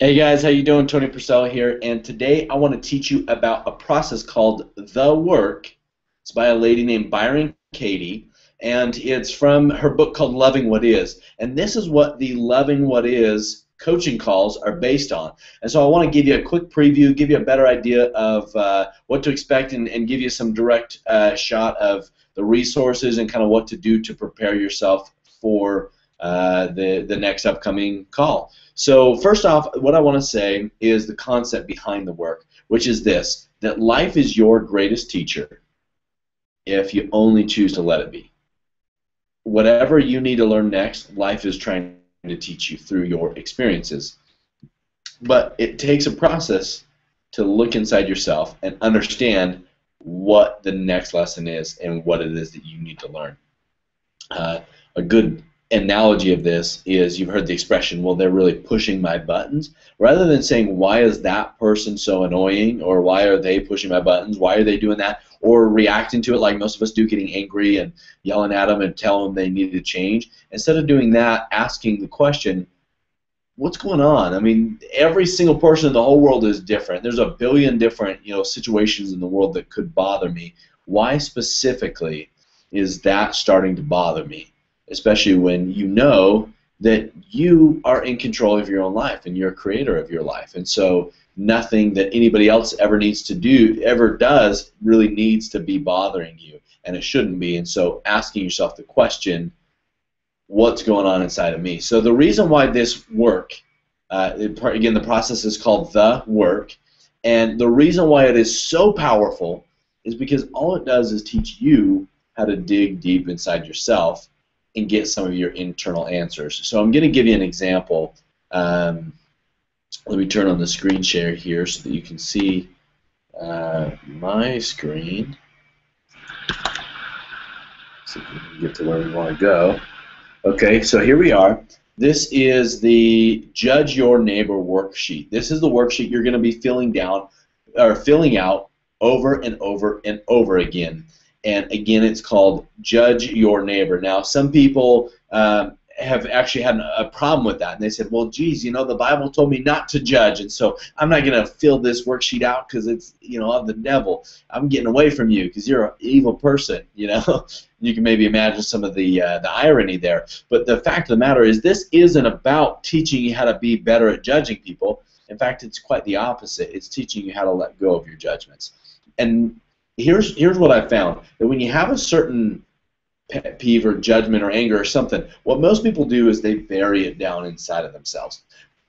Hey guys, how you doing? Tony Purcell here, and today I want to teach you about a process called the work. It's by a lady named Byron Katie, and it's from her book called Loving What Is. And this is what the Loving What Is coaching calls are based on. And so I want to give you a quick preview, give you a better idea of what to expect, and give you some direct shot of the resources and kind of what to do to prepare yourself for the next upcoming call. So first off, what I want to say is the concept behind the work, which is this, that life is your greatest teacher if you only choose to let it be. Whatever you need to learn next, life is trying to teach you through your experiences. But it takes a process to look inside yourself and understand what the next lesson is and what it is that you need to learn. A good analogy of this is, you've heard the expression, well, they're really pushing my buttons. Rather than saying, why is that person so annoying, or why are they pushing my buttons, why are they doing that, or reacting to it like most of us do, getting angry and yelling at them and telling them they need to change, instead of doing that, asking the question, what's going on? I mean, every single person in the whole world is different. There's a billion different situations in the world that could bother me. Why specifically is that starting to bother me? Especially when you know that you are in control of your own life and you're a creator of your life. And so nothing that anybody else ever needs to do, ever does, really needs to be bothering you. And it shouldn't be. And so asking yourself the question, what's going on inside of me? So the reason why this work, again, the process is called the work. And the reason why it is so powerful is because all it does is teach you how to dig deep inside yourself and get some of your internal answers. So I'm going to give you an example. Let me turn on the screen share here so that you can see my screen. See if we can get to where we want to go. Okay, so here we are. This is the Judge Your Neighbor worksheet. This is the worksheet you're going to be filling out over and over and over again. And again, it's called Judge Your Neighbor. Now, some people have actually had a problem with that, and they said, well, geez, the Bible told me not to judge, and so I'm not going to fill this worksheet out because it's, of the devil. I'm getting away from you because you're an evil person, You can maybe imagine some of the irony there. But the fact of the matter is, this isn't about teaching you how to be better at judging people. In fact, it's quite the opposite. It's teaching you how to let go of your judgments. And here's what I found, that when you have a certain pet peeve or judgment or anger or something, what most people do is they bury it down inside of themselves.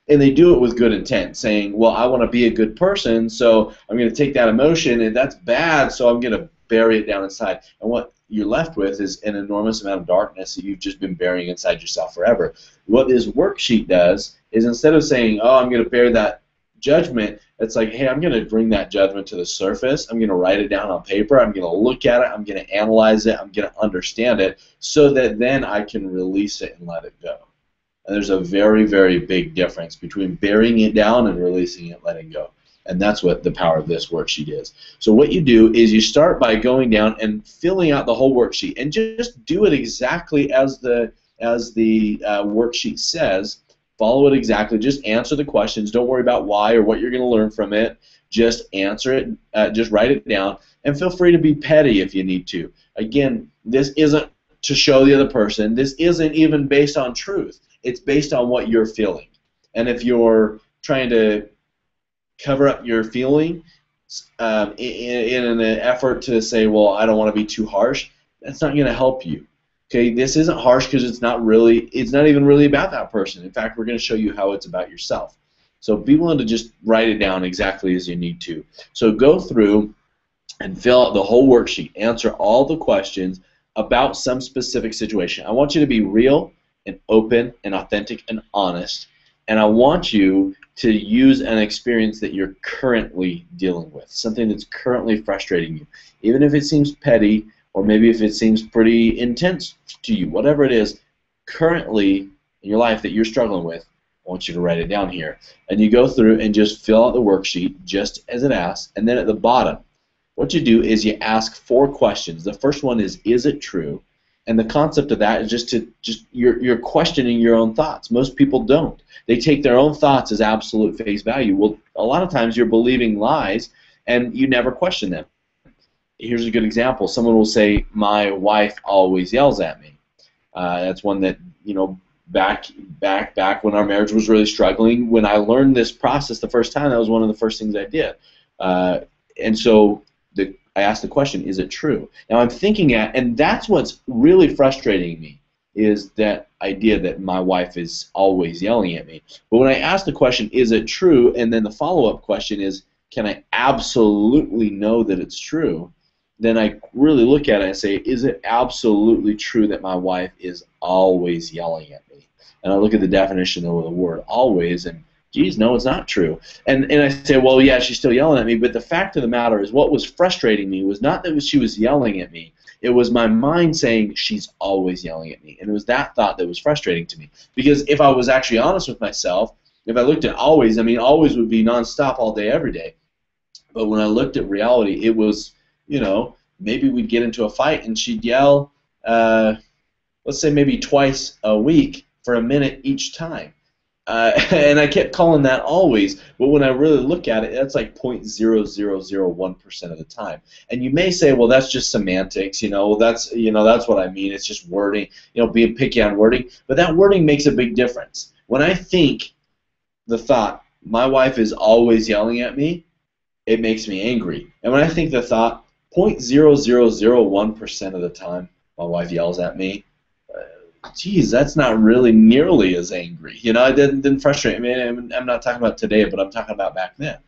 And they do it with good intent, saying, well, I want to be a good person, so I'm going to take that emotion, and that's bad, so I'm going to bury it down inside. And what you're left with is an enormous amount of darkness that you've just been burying inside yourself forever. What this worksheet does is, instead of saying, oh, I'm going to bury that judgment, it's like, hey, I'm going to bring that judgment to the surface. I'm going to write it down on paper. I'm going to look at it. I'm going to analyze it. I'm going to understand it so that then I can release it and let it go. And there's a very, very big difference between burying it down and releasing it, letting go. And that's what the power of this worksheet is. So what you do is you start by going down and filling out the whole worksheet, and just do it exactly as the worksheet says. Follow it exactly. Just answer the questions. Don't worry about why or what you're going to learn from it. Just answer it. Just write it down. And feel free to be petty if you need to. Again, this isn't to show the other person. This isn't even based on truth. It's based on what you're feeling. And if you're trying to cover up your feeling in an effort to say, well, I don't want to be too harsh, that's not going to help you. Okay, this isn't harsh because it's not even really about that person. In fact, we're going to show you how it's about yourself. So be willing to just write it down exactly as you need to. So go through and fill out the whole worksheet. Answer all the questions about some specific situation. I want you to be real and open and authentic and honest. And I want you to use an experience that you're currently dealing with, something that's currently frustrating you. Even if it seems petty, or maybe if it seems pretty intense to you, whatever it is currently in your life that you're struggling with, I want you to write it down here. And you go through and just fill out the worksheet just as it asks, and then at the bottom, what you do is you ask 4 questions. The first one is it true? And the concept of that is just you're questioning your own thoughts. Most people don't. They take their own thoughts as absolute face value. Well, a lot of times you're believing lies and you never question them. Here's a good example. Someone will say, "My wife always yells at me." That's one that, back when our marriage was really struggling. When I learned this process the first time, that was one of the first things I did. And so I asked the question, is it true? Now I'm thinking and that's what's really frustrating me, is that idea that my wife is always yelling at me. But when I ask the question, is it true, and then the follow-up question is, can I absolutely know that it's true, then I really look at it and say, is it absolutely true that my wife is always yelling at me? And I look at the definition of the word always, and geez, no, it's not true. And I say, well, yeah, she's still yelling at me, but the fact of the matter is what was frustrating me was not that she was yelling at me. It was my mind saying she's always yelling at me. And it was that thought that was frustrating to me. Because if I was actually honest with myself, if I looked at always, always would be nonstop all day, every day. But when I looked at reality, it was, maybe we'd get into a fight and she'd yell, let's say maybe twice a week for a minute each time. And I kept calling that always, but when I really look at it, that's like 0.0001% of the time. And you may say, well, that's just semantics, that's what I mean. It's just wording, being picky on wording. But that wording makes a big difference. When I think the thought, my wife is always yelling at me, it makes me angry. And when I think the thought, 0.0001% of the time, my wife yells at me, geez, that's not really nearly as angry. It didn't frustrate me. I'm not talking about today, but I'm talking about back then.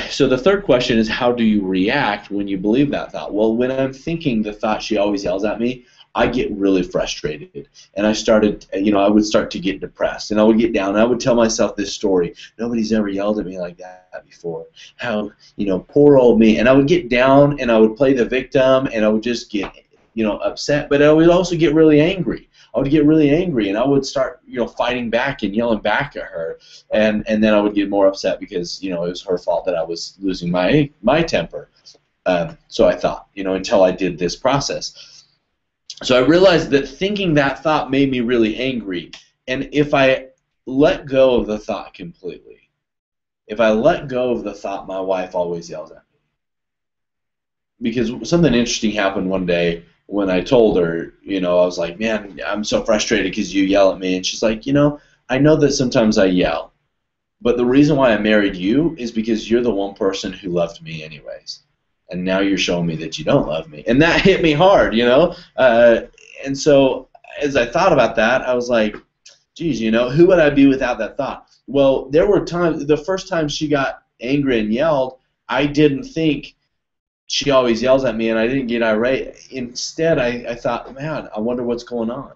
So the third question is, how do you react when you believe that thought? Well, when I'm thinking the thought, she always yells at me, I get really frustrated. And I started, I would start to get depressed. And I would get down. And I would tell myself this story. Nobody's ever yelled at me like that before. How, poor old me. And I would get down and I would play the victim and I would just get upset, but I would also get really angry. I would get really angry, and I would start, fighting back and yelling back at her, and then I would get more upset because, it was her fault that I was losing my temper. So I thought, until I did this process. So I realized that thinking that thought made me really angry, and if I let go of the thought completely, if I let go of the thought, my wife always yells at me, because something interesting happened one day. When I told her, I was like, man, I'm so frustrated because you yell at me. And she's like, I know that sometimes I yell, but the reason why I married you is because you're the one person who loved me anyways. And now you're showing me that you don't love me. And that hit me hard, And so as I thought about that, I was like, geez, who would I be without that thought? Well, there were times, the first time she got angry and yelled, I didn't think, she always yells at me, and I didn't get irate. Instead, I thought, man, I wonder what's going on.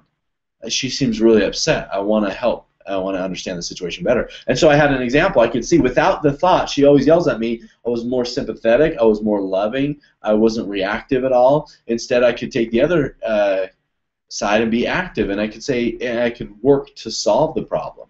She seems really upset. I want to help. I want to understand the situation better. And so I had an example. I could see without the thought, she always yells at me, I was more sympathetic. I was more loving. I wasn't reactive at all. Instead, I could take the other side and be active, and I could say, and I could work to solve the problem.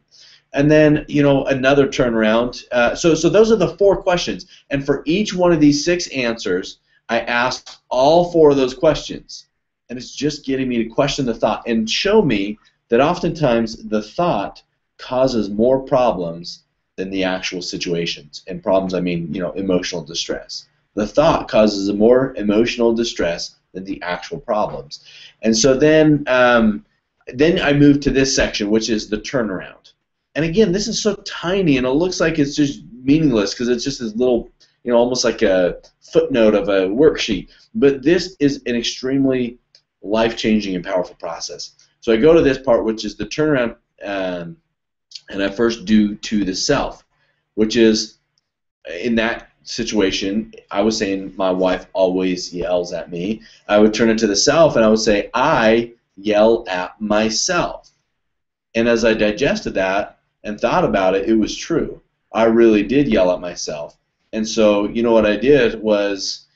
And then, another turnaround. So those are the 4 questions. And for each one of these 6 answers, I asked all 4 of those questions. And it's just getting me to question the thought and show me that oftentimes the thought causes more problems than the actual situations. And problems, I mean, emotional distress. The thought causes more emotional distress than the actual problems. And so then I moved to this section, which is the turnaround. And again, this is so tiny, and it looks like it's just meaningless because it's just this little, almost like a footnote of a worksheet. But this is an extremely life-changing and powerful process. So I go to this part, which is the turnaround, and I first do to the self, which is, in that situation, I was saying my wife always yells at me. I would turn it to the self, and I would say, I yell at myself. And as I digested that and thought about it, it was true. I really did yell at myself. And so, what I did was,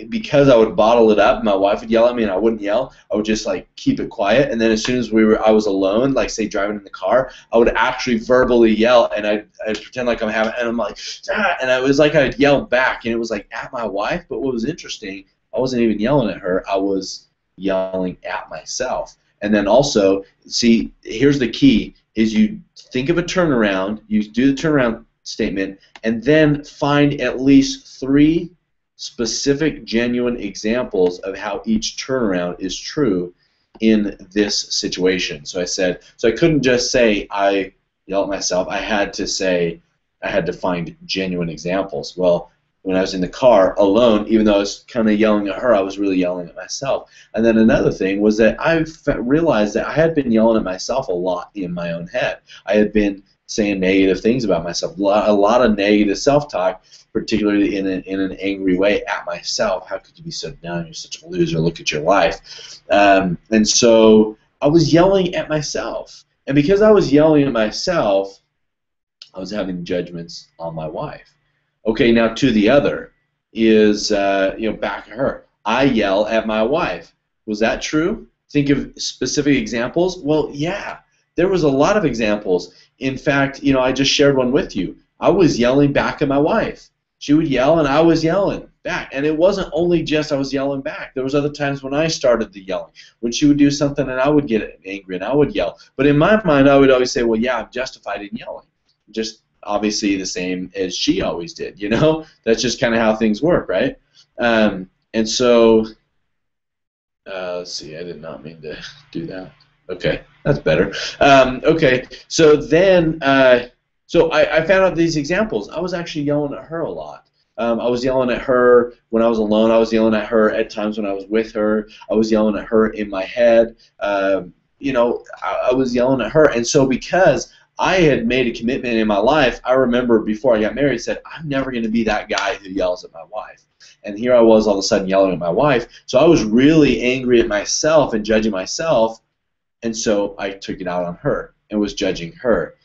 because I would bottle it up, my wife would yell at me and I wouldn't yell, I would just keep it quiet. And then as soon as I was alone, like say driving in the car, I would actually verbally yell, and I'd pretend like and I'm like, ah, and it was like I'd yell back, and it was like at my wife. But what was interesting, I wasn't even yelling at her. I was yelling at myself. And then also, see, here's the key, is you think of a turnaround, you do the turnaround statement, and then find at least 3 specific, genuine examples of how each turnaround is true in this situation. So I said, so I couldn't just say I yell at myself. I had to find genuine examples. Well, when I was in the car alone, even though I was kind of yelling at her, I was really yelling at myself. And then another thing was that I realized that I had been yelling at myself a lot in my own head. I had been saying negative things about myself, a lot of negative self-talk, particularly in an angry way at myself. How could you be so dumb? You're such a loser. Look at your life. And so I was yelling at myself. And because I was yelling at myself, I was having judgments on my wife. Okay, now to the other is, back at her. I yell at my wife. Was that true? Think of specific examples. Well, yeah, there was a lot of examples. In fact, I just shared one with you. I was yelling back at my wife. She would yell, and I was yelling back. And it wasn't only just I was yelling back. There was other times when I started the yelling, when she would do something, and I would get angry, and I would yell. But in my mind, I would always say, well, yeah, I'm justified in yelling. Just obviously the same as she always did, That's just kind of how things work, right? And so, let's see, I did not mean to do that. Okay, that's better. Okay, so then, so I found out these examples. I was actually yelling at her a lot. I was yelling at her when I was alone. I was yelling at her at times when I was with her. I was yelling at her in my head. I was yelling at her. And so because I had made a commitment in my life, I remember before I got married, said, I'm never going to be that guy who yells at my wife. And here I was all of a sudden yelling at my wife. So I was really angry at myself and judging myself. And so I took it out on her and was judging her.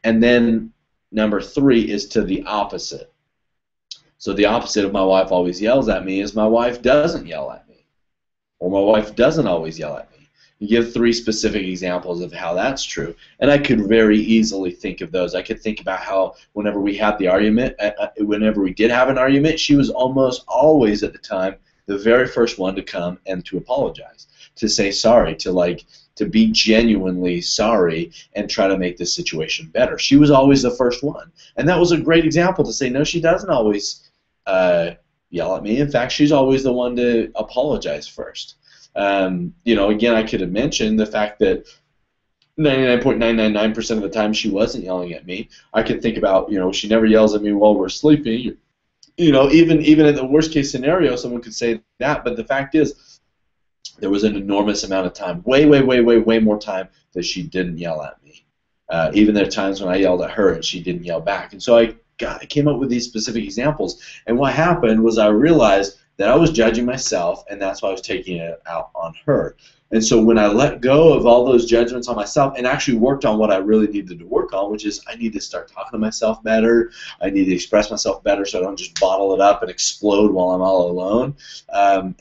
And then number 3 is to the opposite. So the opposite of my wife always yells at me is my wife doesn't yell at me. Or my wife doesn't always yell at me. You give 3 specific examples of how that's true. And I could very easily think of those. I could think about how whenever we had the argument, whenever we did have an argument, she was almost always at the time the very first one to come and to apologize, to say sorry, to be genuinely sorry and try to make this situation better. She was always the first one. And that was a great example to say, no, she doesn't always yell at me. In fact, she's always the one to apologize first. Again, I could have mentioned the fact that 99.999% of the time she wasn't yelling at me. I could think about, she never yells at me while we're sleeping. Even in the worst case scenario, someone could say that. But the fact is, there was an enormous amount of time, way more time that she didn't yell at me. Even there are times when I yelled at her and she didn't yell back. And so I came up with these specific examples. And what happened was I realized that I was judging myself, and that's why I was taking it out on her. And so when I let go of all those judgments on myself and actually worked on what I really needed to work on, which is I need to start talking to myself better, I need to express myself better so I don't just bottle it up and explode while I'm all alone.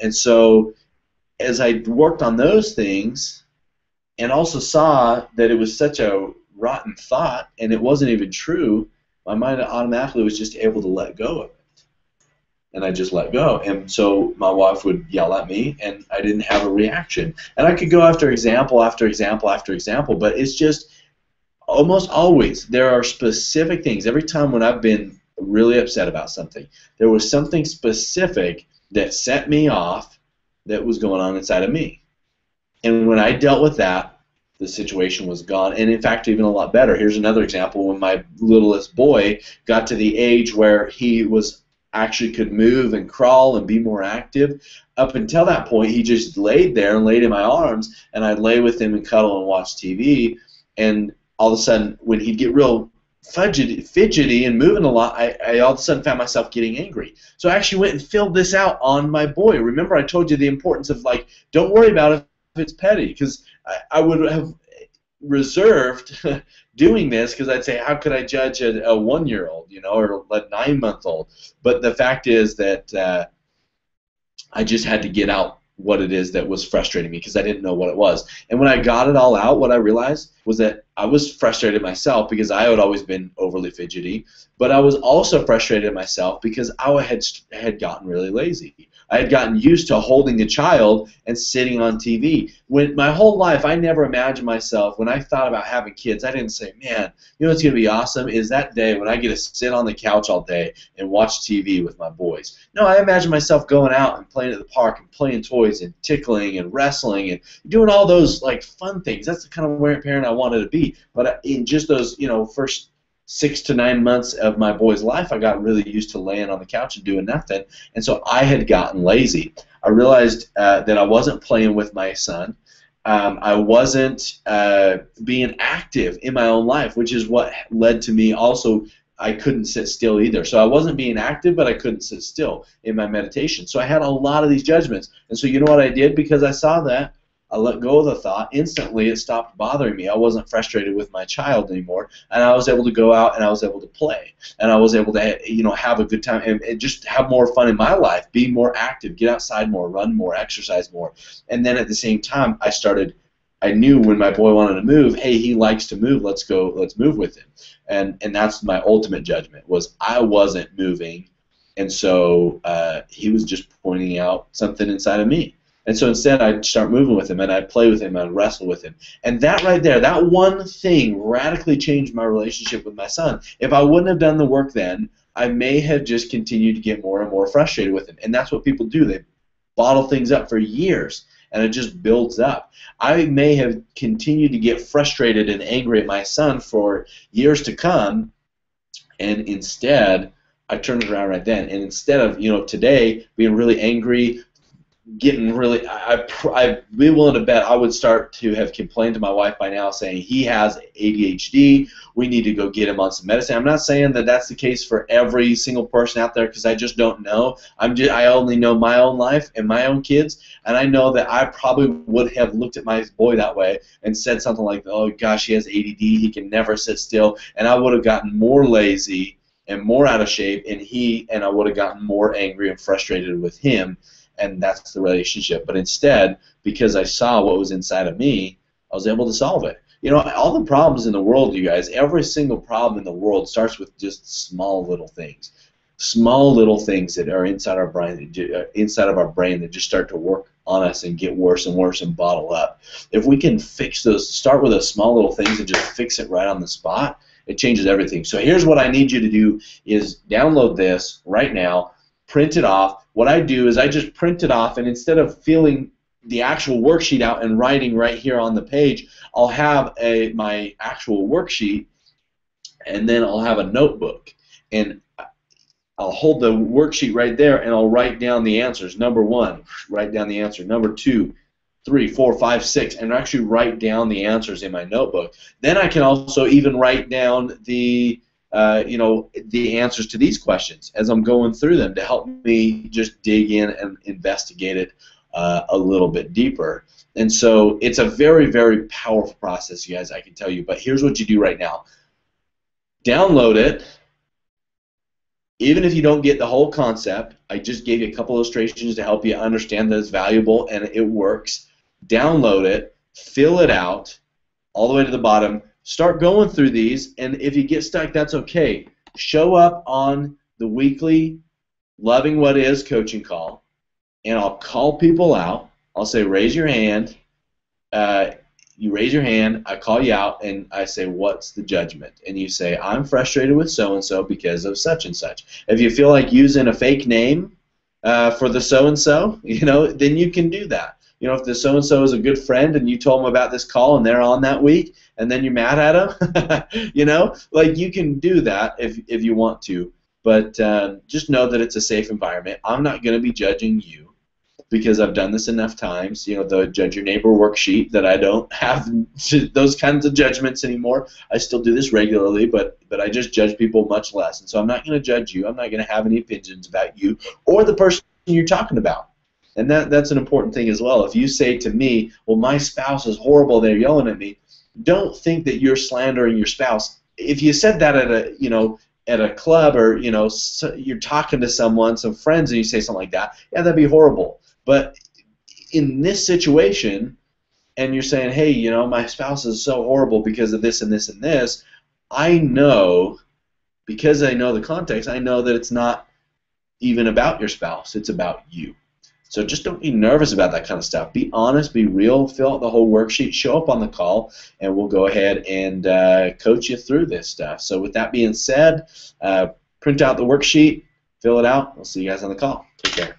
And so as I worked on those things and also saw that it was such a rotten thought and it wasn't even true, my mind automatically was just able to let go of it. And I just let go. And so my wife would yell at me, and I didn't have a reaction. And I could go after example after example after example, but it's just almost always there are specific things. Every time when I've been really upset about something, there was something specific that set me off that was going on inside of me. And when I dealt with that, the situation was gone. And in fact, even a lot better. Here's another example. When my littlest boy got to the age where he was actually could move and crawl and be more active. Up until that point, he just laid there and laid in my arms, and I'd lay with him and cuddle and watch TV. And all of a sudden, when he'd get real fidgety and moving a lot, I all of a sudden found myself getting angry. So I actually went and filled this out on my boy. Remember I told you the importance of, don't worry about it if it's petty, because I would have reserved doing this because I'd say, how could I judge a 1-year-old, or a 9-month-old? But the fact is that I just had to get out what it is that was frustrating me because I didn't know what it was. And when I got it all out, what I realized was that I was frustrated myself because I had always been overly fidgety, but I was also frustrated myself because I had gotten really lazy. I had gotten used to holding a child and sitting on TV. When my whole life, I never imagined myself, when I thought about having kids, I didn't say, man, you know what's going to be awesome is that day when I get to sit on the couch all day and watch TV with my boys. No, I imagined myself going out and playing at the park and playing toys and tickling and wrestling and doing all those like fun things. That's the kind of parent I wanted to be. But in just those, first 6 to 9 months of my boy's life, I got really used to laying on the couch and doing nothing, and so I had gotten lazy. I realized that I wasn't playing with my son. I wasn't being active in my own life, which is what led to me also. I couldn't sit still either. So I wasn't being active, but I couldn't sit still in my meditation. So I had a lot of these judgments. And so you know what I did? Because I saw that, I let go of the thought. Instantly, it stopped bothering me. I wasn't frustrated with my child anymore, and I was able to go out and I was able to play, and I was able to, have a good time and just have more fun in my life, be more active, get outside more, run more, exercise more. And then at the same time, I knew when my boy wanted to move, hey, he likes to move. Let's move with him. And that's my ultimate judgment, was I wasn't moving, and so he was just pointing out something inside of me. And so instead, I'd start moving with him, and I'd play with him, and I'd wrestle with him. And that right there, that one thing radically changed my relationship with my son. If I wouldn't have done the work then, I may have just continued to get more and more frustrated with him. And that's what people do. They bottle things up for years, and it just builds up. I may have continued to get frustrated and angry at my son for years to come, and instead, I turned it around right then. And instead of, today being really angry, getting really, I'd be willing to bet I would start to have complained to my wife by now, saying he has ADHD, we need to go get him on some medicine. I'm not saying that that's the case for every single person out there, because I just don't know. I only know my own life and my own kids, and I know that I probably would have looked at my boy that way and said something like, oh gosh, he has ADD, he can never sit still, and I would have gotten more lazy and more out of shape, and I would have gotten more angry and frustrated with him. And that's the relationship. But instead, because I saw what was inside of me, I was able to solve it. All the problems in the world, you guys, every single problem in the world starts with just small little things. Small little things that are inside our brain, that just start to work on us and get worse and worse and bottle up. If we can fix those, start with those small little things and just fix it right on the spot, it changes everything. So here's what I need you to do is download this right now, print it off. What I do is I just print it off, and instead of filling the actual worksheet out and writing right here on the page, I'll have my actual worksheet, and then I'll have a notebook, and I'll hold the worksheet right there, and I'll write down the answers. Number 1, write down the answer. Number 2, 3, 4, 5, 6, and actually write down the answers in my notebook. Then I can also even write down the answers to these questions as I'm going through them, to help me just dig in and investigate it a little bit deeper. And so it's a very, very powerful process, you guys, I can tell you. But here's what you do right now. Download it. Even if you don't get the whole concept, I just gave you a couple illustrations to help you understand that it's valuable and it works. Download it, fill it out all the way to the bottom. Start going through these, and if you get stuck, that's okay. Show up on the weekly Loving What Is coaching call, and I'll call people out. I'll say, raise your hand. You raise your hand, I call you out, and I say, what's the judgment? And you say, I'm frustrated with so-and-so because of such and such. If you feel like using a fake name for the so-and-so, then you can do that. If the so-and-so is a good friend and you told them about this call and they're on that week, and then you're mad at them, you can do that if you want to. But just know that it's a safe environment. I'm not going to be judging you, because I've done this enough times, the Judge Your Neighbor worksheet, that I don't have those kinds of judgments anymore. I still do this regularly, but I just judge people much less. And so I'm not going to judge you. I'm not going to have any opinions about you or the person you're talking about. And that's an important thing as well. If you say to me, well, my spouse is horrible, they're yelling at me, don't think that you're slandering your spouse. If you said that at a club, or you're talking to someone, some friends, and you say something like that, yeah, that'd be horrible. But in this situation, and you're saying, hey, my spouse is so horrible because of this and this and this, I know, because I know the context, I know that it's not even about your spouse, it's about you. So just don't be nervous about that kind of stuff. Be honest, be real, fill out the whole worksheet, show up on the call, and we'll go ahead and coach you through this stuff. So with that being said, print out the worksheet, fill it out. We'll see you guys on the call. Take care.